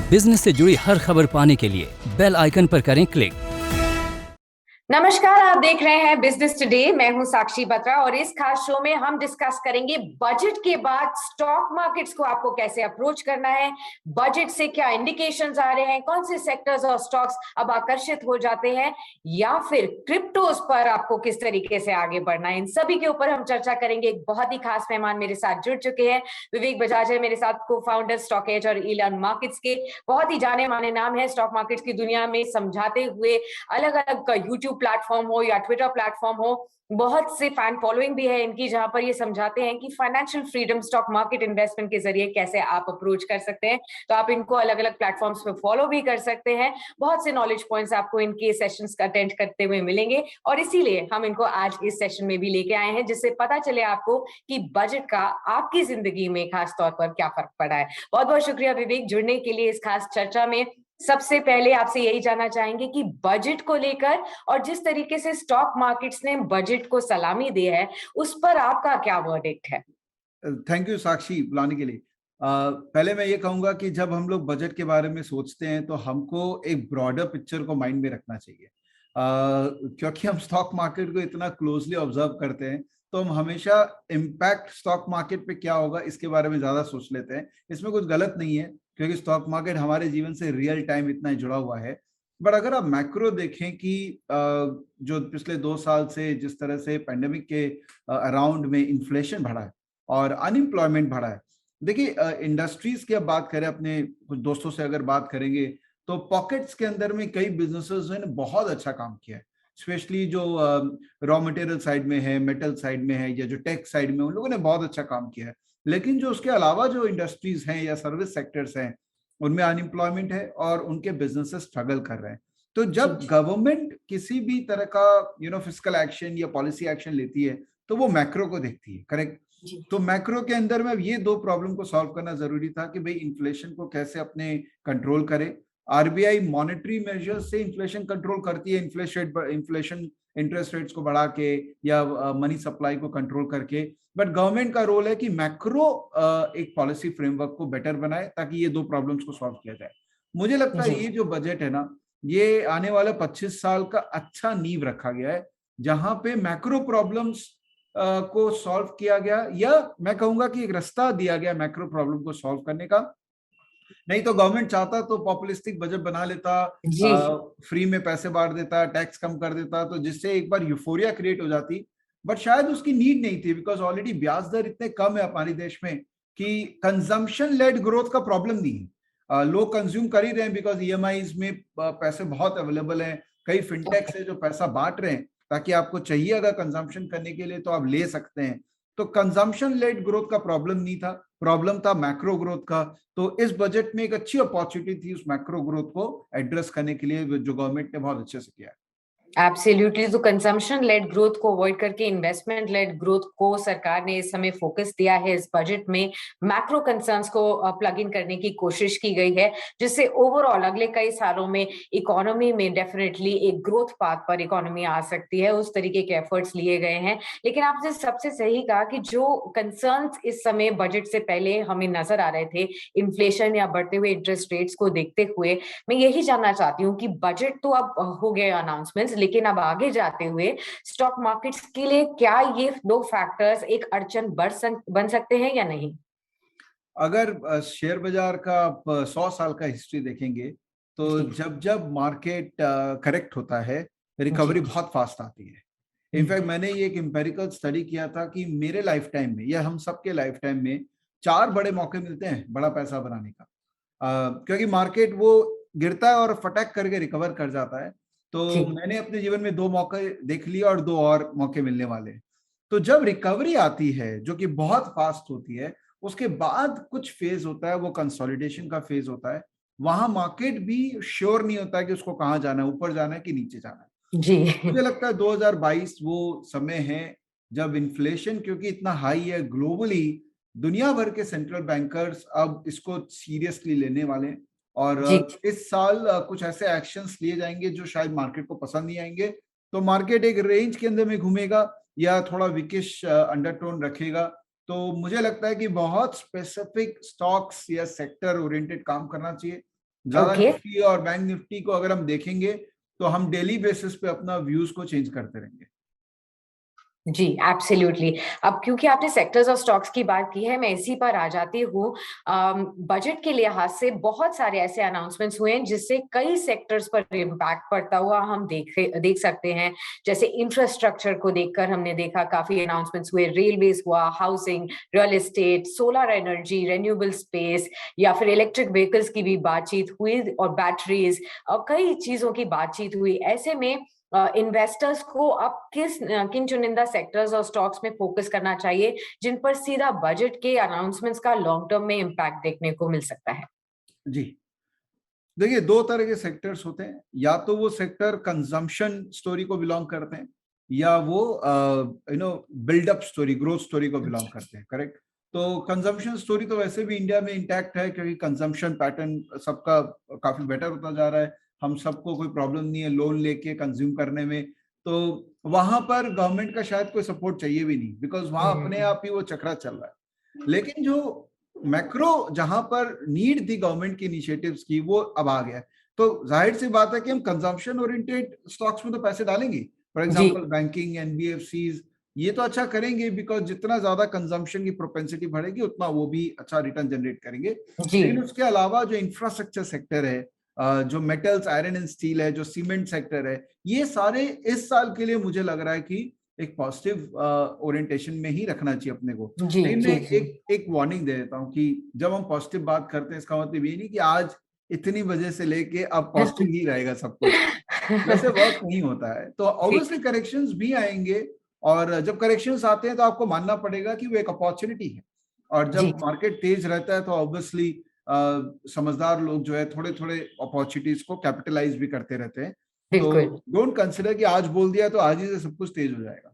Business से जुड़ी हर खबर पाने के लिए बेल आइकन पर करें क्लिक। नमस्कार, आप देख रहे हैं बिजनेस टुडे। मैं हूं साक्षी बत्रा और इस खास शो में हम डिस्कस करेंगे बजट के बाद स्टॉक मार्केट्स को आपको कैसे अप्रोच करना है, बजट से क्या इंडिकेशंस आ रहे हैं, कौन से सेक्टर्स और स्टॉक्स अब आकर्षित हो जाते हैं, या फिर क्रिप्टोस पर आपको किस तरीके से आगे बढ़ना है। इन सभी के ऊपर हम चर्चा करेंगे। एक बहुत ही खास मेहमान मेरे साथ जुड़ चुके हैं। विवेक बजाज है मेरे साथ, को फाउंडर स्टॉक एज और इलॉन मार्केट्स के। बहुत ही जाने माने नाम है स्टॉक मार्केट्स की दुनिया में, समझाते हुए अलग अलग यूट्यूब प्लेटफॉर्म हो या ट्विटर प्लेटफॉर्म हो, बहुत से फैन फॉलोइंग भी है इनकी, जहां पर ये समझाते हैं कि financial freedom stock market investment के जरिए कैसे आप अप्रोच कर सकते हैं। तो आप इनको अलग अलग प्लेटफॉर्म्स पे फॉलो भी कर सकते हैं। बहुत से नॉलेज पॉइंट्स आपको इनके सेशंस अटेंड करते हुए मिलेंगे और इसीलिए हम इनको आज इस सेशन में भी लेके आए हैं, जिससे पता चले आपको कि बजट का आपकी जिंदगी में खास तौर पर क्या फर्क पड़ा है। बहुत बहुत शुक्रिया विवेक जुड़ने के लिए इस खास चर्चा में। सबसे पहले आपसे यही जानना चाहेंगे कि बजट को लेकर और जिस तरीके से स्टॉक मार्केट्स ने बजट को सलामी दी है, उस पर आपका क्या वर्डिक्ट है? थैंक यू साक्षी बुलाने के लिए। पहले मैं ये कहूंगा कि जब हम लोग बजट के बारे में सोचते हैं तो हमको एक ब्रॉडर पिक्चर को माइंड में रखना चाहिए। क्योंकि हम स्टॉक मार्केट को इतना क्लोजली ऑब्जर्व करते हैं तो हम हमेशा इम्पैक्ट स्टॉक मार्केट पे क्या होगा इसके बारे में ज्यादा सोच लेते हैं। इसमें कुछ गलत नहीं है क्योंकि स्टॉक मार्केट हमारे जीवन से रियल टाइम इतना जुड़ा हुआ है। बट अगर आप मैक्रो देखें कि जो पिछले 2 साल से जिस तरह से पेंडेमिक के अराउंड में इन्फ्लेशन बढ़ा है और अनएम्प्लॉयमेंट बढ़ा है। देखिए इंडस्ट्रीज की अब बात करें, अपने कुछ दोस्तों से अगर बात करेंगे तो पॉकेट्स के अंदर में कई बिजनेसेस ने बहुत अच्छा काम किया है। स्पेशली जो रॉ मटेरियल साइड में है, मेटल साइड में है या जो टेक साइड में, उन लोगों ने बहुत अच्छा काम किया है। लेकिन जो उसके अलावा जो इंडस्ट्रीज हैं या सर्विस सेक्टर्स हैं उनमें अनएम्प्लॉयमेंट है और उनके बिजनेसेस स्ट्रगल कर रहे हैं। तो जब गवर्नमेंट किसी भी तरह का फिस्कल एक्शन या पॉलिसी एक्शन लेती है तो वो मैक्रो को देखती है, करेक्ट। तो मैक्रो के अंदर में अब ये दो प्रॉब्लम को सॉल्व करना जरूरी था कि भाई इन्फ्लेशन को कैसे अपने कंट्रोल करे। आरबीआई मॉनेटरी मेजर से इन्फ्लेशन कंट्रोल करती है, इन्फ्लेशन इंटरेस्ट रेट्स को बढ़ा के या मनी सप्लाई को कंट्रोल करके। बट गवर्नमेंट का रोल है कि मैक्रो एक पॉलिसी फ्रेमवर्क को बेटर बनाए ताकि ये दो प्रॉब्लम्स को सॉल्व किया जाए। मुझे लगता है ये जो बजट है ना, ये आने वाले 25 साल का अच्छा नींव रखा गया है, जहां पे मैक्रो प्रॉब्लम्स को सॉल्व किया गया, या मैं कहूंगा कि एक रास्ता दिया गया मैक्रो प्रॉब्लम को सॉल्व करने का। नहीं तो गवर्नमेंट चाहता तो पॉपुलिस्टिक बजट बना लेता, फ्री में पैसे बांट देता, टैक्स कम कर देता, तो जिससे एक बार यूफोरिया क्रिएट हो जाती। बट शायद उसकी नीड नहीं थी बिकॉज ऑलरेडी ब्याज दर इतने कम है हमारे देश में कि कंजम्पशन लेड ग्रोथ का प्रॉब्लम नहीं है। लोग कंज्यूम कर ही रहे हैं बिकॉज ईएमआईज में पैसे बहुत अवेलेबल हैं। कई फिनटेक्स है जो पैसा बांट रहे हैं ताकि आपको चाहिए अगर कंजम्पशन करने के लिए तो आप ले सकते हैं। तो कंजम्पशन लेड ग्रोथ का प्रॉब्लम नहीं था, प्रॉब्लम था मैक्रो ग्रोथ का। तो इस बजट में एक अच्छी अपॉर्चुनिटी थी उस मैक्रो ग्रोथ को एड्रेस करने के लिए, जो गवर्नमेंट ने बहुत अच्छे से किया है। एब्सोल्युटली। तो कंजम्पशन लेड ग्रोथ को अवॉइड करके इन्वेस्टमेंट लेड ग्रोथ को सरकार ने इस समय फोकस दिया है। इस बजट में मैक्रो कंसर्न्स को प्लग इन करने की कोशिश की गई है, जिससे ओवरऑल अगले कई सालों में इकोनॉमी में डेफिनेटली एक ग्रोथ पाथ पर इकोनॉमी आ सकती है। उस तरीके के एफर्ट्स लिए गए हैं। लेकिन आपने सबसे सही कहा कि जो कंसर्न्स इस समय बजट से पहले हमें नजर आ रहे थे, इन्फ्लेशन या बढ़ते हुए इंटरेस्ट रेट्स को देखते हुए, मैं यही जानना चाहती हूँ कि बजट तो अब हो गए अनाउंसमेंट्स, लेकिन अब आगे जाते हुए स्टॉक मार्केट्स के लिए क्या ये दो फैक्टर्स एक अड़चन बन सकते हैं या नहीं? अगर शेयर बाजार का आप 100 साल का हिस्ट्री देखेंगे तो जब जब मार्केट करेक्ट होता है रिकवरी बहुत फास्ट आती है। इनफैक्ट मैंने ये एक एम्पिरिकल स्टडी किया था कि मेरे लाइफ टाइम में या हम सबके लाइफ टाइम में 4 बड़े मौके मिलते हैं बड़ा पैसा बनाने का। क्योंकि मार्केट वो गिरता है और फटक करके रिकवर कर जाता है। तो मैंने अपने जीवन में 2 मौके देख लिए और 2 और मौके मिलने वाले हैं। तो जब रिकवरी आती है जो कि बहुत फास्ट होती है, उसके बाद कुछ फेज होता है, वो कंसोलिडेशन का फेज होता है। वहां मार्केट भी श्योर नहीं होता है कि उसको कहाँ जाना है, ऊपर जाना है कि नीचे जाना है। जी। मुझे लगता है 2022 वो समय है जब इन्फ्लेशन क्योंकि इतना हाई है ग्लोबली, दुनिया भर के सेंट्रल बैंकर्स अब इसको सीरियसली लेने वाले हैं। और इस साल कुछ ऐसे एक्शंस लिए जाएंगे जो शायद मार्केट को पसंद नहीं आएंगे। तो मार्केट एक रेंज के अंदर में घूमेगा या थोड़ा विकिश अंडरटोन रखेगा। तो मुझे लगता है कि बहुत स्पेसिफिक स्टॉक्स या सेक्टर ओरिएंटेड काम करना चाहिए। ज्यादा Okay. निफ्टी और बैंक निफ्टी को अगर हम देखेंगे तो हम डेली बेसिस पे अपना व्यूज को चेंज करते रहेंगे। जी, एब्सोल्युटली। अब क्योंकि आपने सेक्टर्स और स्टॉक्स की बात की है, मैं इसी पर आ जाती हूँ। बजट के लिहाज से बहुत सारे ऐसे अनाउंसमेंट्स हुए हैं जिससे कई सेक्टर्स पर इम्पैक्ट पड़ता हुआ हम देख सकते हैं। जैसे इंफ्रास्ट्रक्चर को देखकर हमने देखा काफी अनाउंसमेंट्स हुए, रेलवेज हुआ, housing, real estate, solar energy, renewable space या फिर इलेक्ट्रिक व्हीकल्स की भी बातचीत हुई और बैटरीज और कई चीजों की बातचीत हुई। ऐसे में इन्वेस्टर्स को अब किन चुनिंदा सेक्टर्स और स्टॉक्स में फोकस करना चाहिए जिन पर सीधा बजट के अनाउंसमेंट्स का लॉन्ग टर्म में इम्पैक्ट देखने को मिल सकता है? जी, देखिए दो तरह के सेक्टर्स होते हैं, या तो वो सेक्टर कंजम्पशन स्टोरी को बिलोंग करते हैं या वो बिल्डअप स्टोरी, ग्रोथ स्टोरी को बिलोंग करते हैं, करेक्ट। तो कंजम्पशन स्टोरी तो वैसे भी इंडिया में इंटैक्ट है क्योंकि कंजम्पशन पैटर्न सबका काफी बेटर होता जा रहा है, हम सबको कोई प्रॉब्लम नहीं है लोन लेके कंज्यूम करने में। तो वहां पर गवर्नमेंट का शायद कोई सपोर्ट चाहिए भी नहीं, बिकॉज वहां अपने आप ही वो चक्रा चल रहा है। लेकिन जो मैक्रो जहां पर नीड थी गवर्नमेंट की इनिशिएटिव्स की, वो अब आ गया है। तो जाहिर सी बात है कि हम कंजम्पशन ओरिएंटेड स्टॉक्स में तो पैसे डालेंगे, फॉर एग्जांपल बैंकिंग, एनबीएफसीज, ये तो अच्छा करेंगे बिकॉज जितना ज्यादा कंजम्पशन की प्रोपेंसिटी बढ़ेगी उतना वो भी अच्छा रिटर्न जनरेट करेंगे। लेकिन उसके अलावा जो इंफ्रास्ट्रक्चर सेक्टर है, जो मेटल्स, आयरन एंड स्टील है, जो सीमेंट सेक्टर है, ये सारे इस साल के लिए मुझे लग रहा है कि एक पॉजिटिव ओरिएंटेशन में ही रखना चाहिए अपने को। लेकिन मैं एक वार्निंग दे देता हूँ कि जब हम पॉजिटिव बात करते हैं इसका मतलब ये नहीं कि आज इतनी बजे से लेके अब पॉजिटिव ही रहेगा सब कुछ, वैसे वर्क नहीं होता है। तो ऑब्वियसली करेक्शंस भी आएंगे और जब करेक्शंस आते हैं तो आपको मानना पड़ेगा कि वो एक अपॉर्चुनिटी है, और जब मार्केट तेज रहता है तो ऑब्वियसली समझदार लोग जो है थोड़े थोड़े अपॉर्चुनिटीज को कैपिटलाइज भी करते रहते हैं। तो डोंट कंसिडर कि आज बोल दिया तो आज ही से सब कुछ तेज हो जाएगा।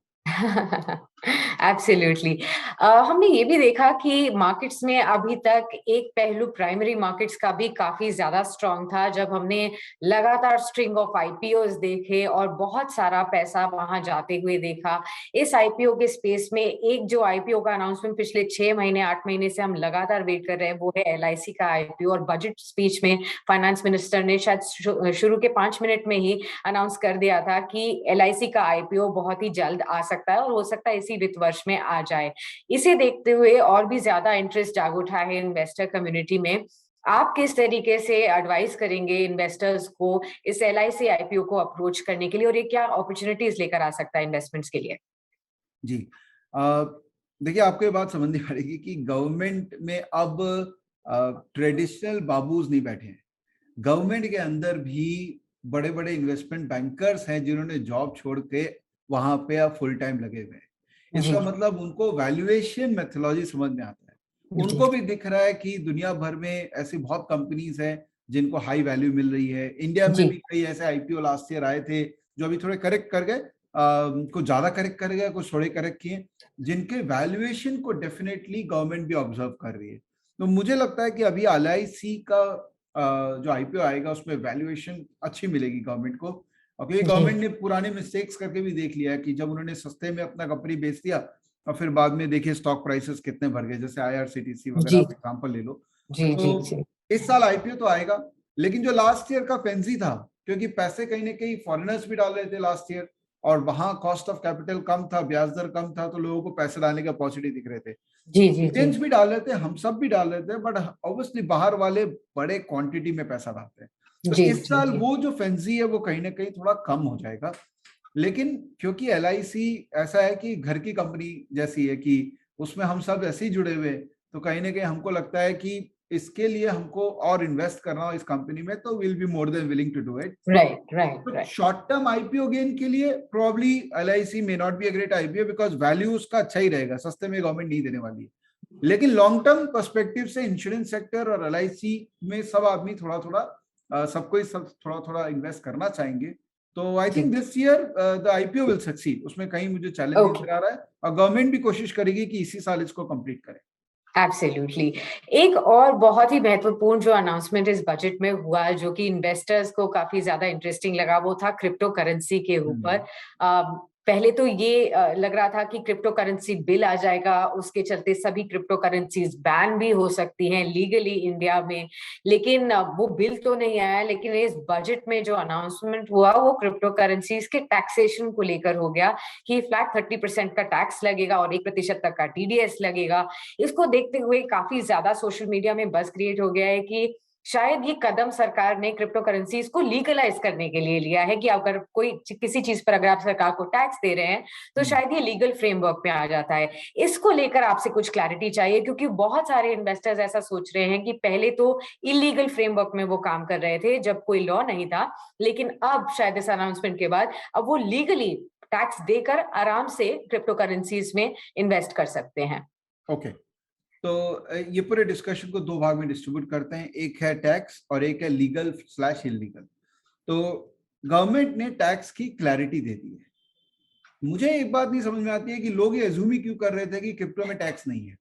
एब्सोल्युटली। हमने ये भी देखा कि मार्केट्स में अभी तक एक पहलू प्राइमरी मार्केट्स का भी काफी ज्यादा स्ट्रांग था, जब हमने लगातार स्ट्रिंग ऑफ आईपीओज देखे और बहुत सारा पैसा वहां जाते हुए देखा। इस आईपीओ के स्पेस में एक जो आईपीओ का अनाउंसमेंट पिछले 6 महीने 8 महीने से हम लगातार वेट कर रहे हैं, वो है एलआईसी का आईपीओ। और बजट स्पीच में फाइनेंस मिनिस्टर ने शायद शुरू के 5 मिनट में ही अनाउंस कर दिया था कि एलआईसी का आईपीओ बहुत ही जल्द आ सकता है और हो सकता है इसी वित्त वर्ष में आ जाए। इसे देखते हुए और भी ज्यादा इंटरेस्ट जाग उठा है इन्वेस्टर कम्युनिटी में। आप किस तरीके से एडवाइस करेंगे इन्वेस्टर्स को इस एलआईसी आईपीओ को अप्रोच करने के लिए, और ये क्या अपॉर्चुनिटीज लेकर आ सकता है इन्वेस्टमेंट्स के लिए? जी, देखिए आपको ये बात समझनी पड़ेगी कि गवर्नमेंट में अब ट्रेडिशनल बाबूज नहीं बैठे हैं। गवर्नमेंट के अंदर भी बड़े बड़े इन्वेस्टमेंट बैंकर्स हैं जिन्होंने जॉब छोड़ के वहां पे अब फुल टाइम लगे हुए हैं। इसका मतलब उनको वैल्यूएशन मेथोलॉजी समझ में आता है। उनको भी दिख रहा है कि दुनिया भर में ऐसी बहुत कंपनीज हैं जिनको हाई वैल्यू मिल रही है। इंडिया में भी कई ऐसे आईपीओ लास्ट ईयर आए थे जो अभी थोड़े करेक्ट कर गए, कुछ ज्यादा करेक्ट कर गए, कुछ थोड़े करेक्ट किए, जिनके वैल्यूएशन को डेफिनेटली गवर्नमेंट भी ऑब्जर्व कर रही है। तो मुझे लगता है कि अभी एलआईसी का जो आईपीओ आएगा उसमें वैल्यूएशन अच्छी मिलेगी गवर्नमेंट को, और क्योंकि गवर्नमेंट ने पुराने मिस्टेक्स करके भी देख लिया है कि जब उन्होंने सस्ते में अपना कंपनी बेच दिया और फिर बाद में देखिए स्टॉक प्राइसेस कितने बढ़ गए, जैसे आईआरसीटीसी वगैरह आप एग्जांपल ले लो। तो इस साल आईपीओ तो आएगा, लेकिन जो लास्ट ईयर का फेंजी था, क्योंकि पैसे कहीं ना कहीं फॉरेनर्स भी डाल रहे थे लास्ट ईयर और वहां कॉस्ट ऑफ कैपिटल कम था, ब्याज दर कम था, तो लोगों को पैसे डालने के अपॉर्चुनिटी दिख रहे थे। इंडियंस भी डाल रहे थे, हम सब भी डाल रहे थे, बट ऑब्वियसली बाहर वाले बड़े क्वांटिटी में पैसा डालते हैं। तो इस साल वो जो फेंजी है वो कहीं ना कहीं थोड़ा कम हो जाएगा। लेकिन क्योंकि एलआईसी ऐसा है कि घर की कंपनी जैसी है कि उसमें हम सब ऐसे ही जुड़े हुए, तो कहीं ना कहीं हमको लगता है कि इसके लिए हमको और इन्वेस्ट करना हो इस कंपनी में, तो will be more than willing to do it. Right. Short term IPO gain के लिए probably LIC may not be a great IPO because value उसका अच्छा ही रहेगा, सस्ते में गवर्नमेंट नहीं देने वाली है। लेकिन लॉन्ग टर्म पर्सपेक्टिव से इंश्योरेंस सेक्टर और एलआईसी में सब आदमी थोड़ा थोड़ा सबको ही सब थोड़ा थोड़ा इन्वेस्ट करना चाहेंगे। तो I think this year the IPO will succeed, उसमें कहीं मुझे चैलेंज नजर आ रहा है, और गवर्नमेंट भी कोशिश करेगी कि इसी साल इसको कंप्लीट करे। एब्सोल्युटली। एक और बहुत ही महत्वपूर्ण जो अनाउंसमेंट इस बजट में हुआ जो कि इन्वेस्टर्स को काफी ज्यादा इंटरेस्टिंग लगा, वो था क्रिप्टो करेंसी के ऊपर। पहले तो ये लग रहा था कि क्रिप्टो करेंसी बिल आ जाएगा, उसके चलते सभी क्रिप्टो करेंसीज बैन भी हो सकती हैं लीगली इंडिया में, लेकिन वो बिल तो नहीं आया। लेकिन इस बजट में जो अनाउंसमेंट हुआ वो क्रिप्टो करेंसीज के टैक्सेशन को लेकर हो गया कि फ्लैट 30% का टैक्स लगेगा और 1% तक का TDS लगेगा। इसको देखते हुए काफी ज्यादा सोशल मीडिया में बज़ क्रिएट हो गया है कि शायद ये कदम सरकार ने क्रिप्टो करेंसीज को लीगलाइज करने के लिए लिया है कि अगर कोई किसी चीज पर अगर आप सरकार को टैक्स दे रहे हैं तो शायद ये लीगल फ्रेमवर्क में आ जाता है। इसको लेकर आपसे कुछ क्लैरिटी चाहिए, क्योंकि बहुत सारे इन्वेस्टर्स ऐसा सोच रहे हैं कि पहले तो इलीगल फ्रेमवर्क में वो काम कर रहे थे जब कोई लॉ नहीं था, लेकिन अब शायद इस अनाउंसमेंट के बाद अब वो लीगली टैक्स देकर आराम से क्रिप्टो करेंसीज में इन्वेस्ट कर सकते हैं। ओके, तो ये पूरे डिस्कशन को दो भाग में डिस्ट्रीब्यूट करते हैं, एक है टैक्स और एक है लीगल / इलीगल। तो गवर्नमेंट ने टैक्स की क्लैरिटी दे दी है। मुझे एक बात नहीं समझ में आती है कि लोग ये अज्यूम ही क्यों कर रहे थे कि क्रिप्टो में टैक्स नहीं है,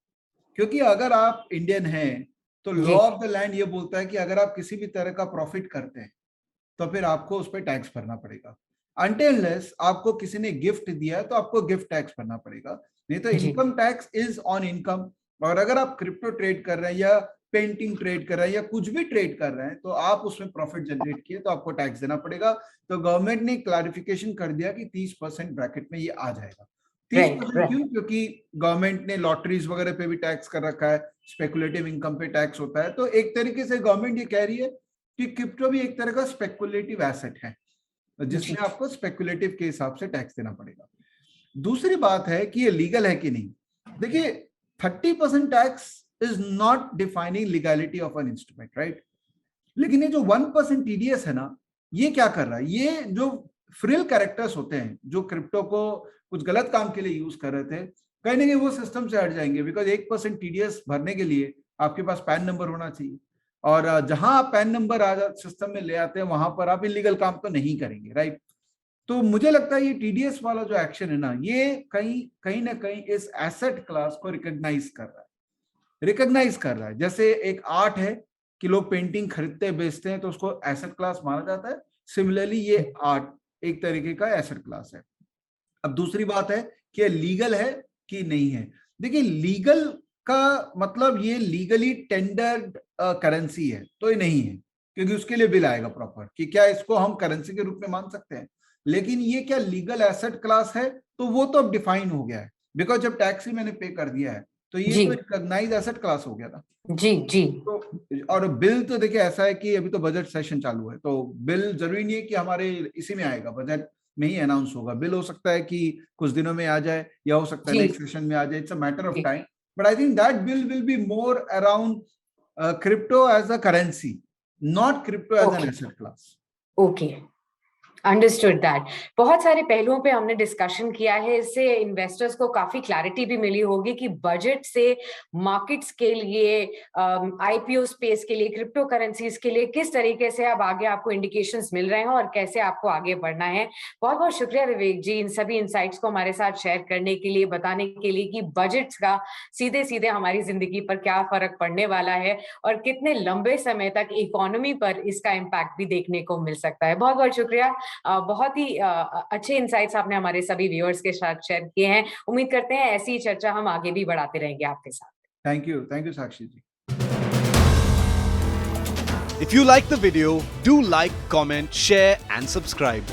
क्योंकि अगर आप इंडियन हैं तो लॉ ऑफ द लैंड ये बोलता है कि अगर आप किसी भी तरह का प्रॉफिट करते हैं तो फिर आपको उस पर टैक्स भरना पड़ेगा। अनटिल आपको किसी ने गिफ्ट दिया है तो आपको गिफ्ट टैक्स भरना पड़ेगा, नहीं तो income tax is on income. और अगर आप क्रिप्टो ट्रेड कर रहे हैं या पेंटिंग ट्रेड कर रहे हैं या कुछ भी ट्रेड कर रहे हैं तो आप उसमें प्रॉफिट जनरेट किए तो आपको टैक्स देना पड़ेगा। तो गवर्नमेंट ने क्लैरिफिकेशन कर दिया कि 30% ब्रैकेट में ये आ जाएगा। 30% क्यों? क्योंकि गवर्नमेंट ने लॉटरीज वगैरह पे भी टैक्स कर रखा है, स्पेकुलेटिव इनकम पे टैक्स होता है। तो एक तरीके से गवर्नमेंट ये कह रही है कि क्रिप्टो भी एक तरह का स्पेकुलेटिव एसेट है जिसमें आपको स्पेकुलेटिव के हिसाब से टैक्स देना पड़ेगा। दूसरी बात है कि ये लीगल है कि नहीं। देखिए 30% tax is not defining legality of an instrument, right? लेकिन ये जो 1% TDS है ना, ये क्या कर रहा है? ये जो फ्रिल कैरेक्टर्स होते हैं जो क्रिप्टो को कुछ गलत काम के लिए यूज कर रहे थे, कहीं ना कहीं वो सिस्टम से हट जाएंगे। बिकॉज 1% TDS भरने के लिए आपके पास पैन नंबर होना चाहिए, और जहां आप पैन नंबर सिस्टम में ले आते हैं वहां पर आप इलीगल काम तो नहीं करेंगे, राइट? तो मुझे लगता है ये TDS वाला जो एक्शन है ना, ये कहीं ना कहीं इस एसेट क्लास को रिकॉग्नाइज कर रहा है। जैसे एक आर्ट है कि लोग पेंटिंग खरीदते बेचते हैं तो उसको एसेट क्लास माना जाता है, सिमिलरली ये आर्ट एक तरीके का एसेट क्लास है। अब दूसरी बात है कि लीगल है कि नहीं है। देखिए लीगल का मतलब ये लीगली टेंडर्ड करेंसी है तो ये नहीं है, क्योंकि उसके लिए बिल आएगा प्रॉपर कि क्या इसको हम करेंसी के रूप में मान सकते हैं। लेकिन ये क्या लीगल एसेट क्लास है, तो वो तो अब डिफाइन हो गया है, बिकॉज जब टैक्स ही मैंने पे कर दिया है तो ये तो रिकॉग्नाइज्ड एसेट क्लास हो गया था। जी। तो और बिल तो देखिए ऐसा है कि अभी तो बजट सेशन चालू है, तो बिल जरूरी नहीं है कि हमारे इसी में आएगा, बजट में ही अनाउंस होगा। बिल हो सकता है कि कुछ दिनों में आ जाए या हो सकता है नेक्स्ट सेशन में आ जाए, it's a matter of time. But I think that bill will be more around crypto as a currency, not crypto as an asset class. Okay, understood that. बहुत सारे पहलुओं पे हमने डिस्कशन किया है, इससे इन्वेस्टर्स को काफी क्लैरिटी भी मिली होगी कि बजट से मार्केट्स के लिए, IPO स्पेस के लिए, क्रिप्टो करेंसीज के लिए किस तरीके से अब आगे आपको इंडिकेशंस मिल रहे हैं और कैसे आपको आगे बढ़ना है। बहुत बहुत शुक्रिया विवेक जी इन सभी इंसाइट्स को हमारे साथ शेयर करने के लिए, बताने के लिए कि बजट्स का सीधे सीधे हमारी जिंदगी पर क्या फर्क पड़ने वाला है और कितने लंबे समय तक इकोनॉमी पर इसका इम्पैक्ट भी देखने को मिल सकता है। बहुत बहुत शुक्रिया। बहुत ही अच्छे इंसाइट्स आपने हमारे सभी व्यूअर्स के साथ शेयर किए हैं। उम्मीद करते हैं ऐसी चर्चा हम आगे भी बढ़ाते रहेंगे आपके साथ। Thank you Sakshi ji. If you like the video, do like, comment, share and subscribe.